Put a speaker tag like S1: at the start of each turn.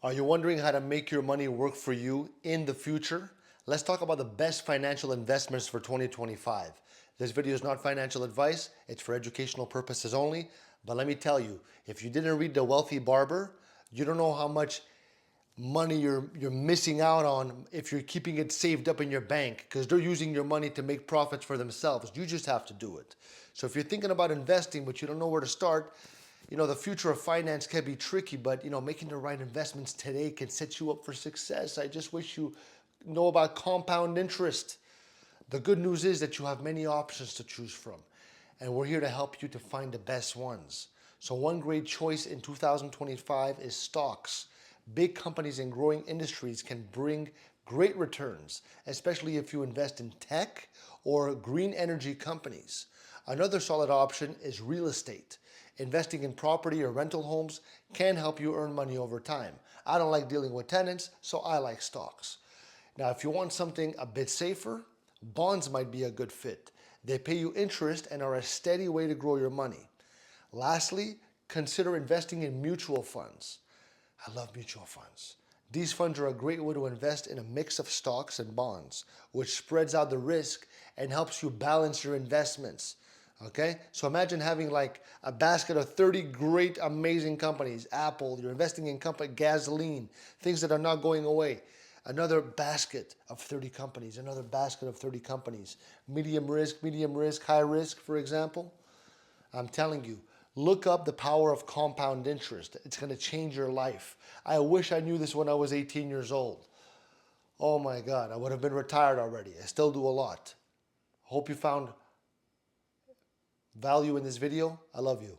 S1: Are you wondering how to make your money work for you in the future? Let's talk about the best financial investments for 2025. This video is not financial advice, it's for educational purposes only. But let me tell you, if you didn't read The Wealthy Barber, you don't know how much money you're missing out on if you're keeping it saved up in your bank, because they're using your money to make profits for themselves. You just have to do it. So if you're thinking about investing but you don't know where to start, the future of finance can be tricky, but making the right investments today can set you up for success. I just wish you know about compound interest. The good news is that you have many options to choose from, and we're here to help you to find the best ones. So one great choice in 2025 is stocks. Big companies and growing industries can bring great returns, especially if you invest in tech or green energy companies. Another solid option is real estate. Investing in property or rental homes can help you earn money over time. I don't like dealing with tenants, so I like stocks. Now, if you want something a bit safer, bonds might be a good fit. They pay you interest and are a steady way to grow your money. Lastly, consider investing in mutual funds. I love mutual funds. These funds are a great way to invest in a mix of stocks and bonds, which spreads out the risk and helps you balance your investments. Okay? So imagine having like a basket of 30 great, amazing companies. Apple, you're investing in gasoline, things that are not going away. Another basket of 30 companies, another basket of 30 companies. Medium risk, high risk, for example. I'm telling you, look up the power of compound interest. It's going to change your life. I wish I knew this when I was 18 years old. Oh my God, I would have been retired already. I still do a lot. Hope you found value in this video. I love you.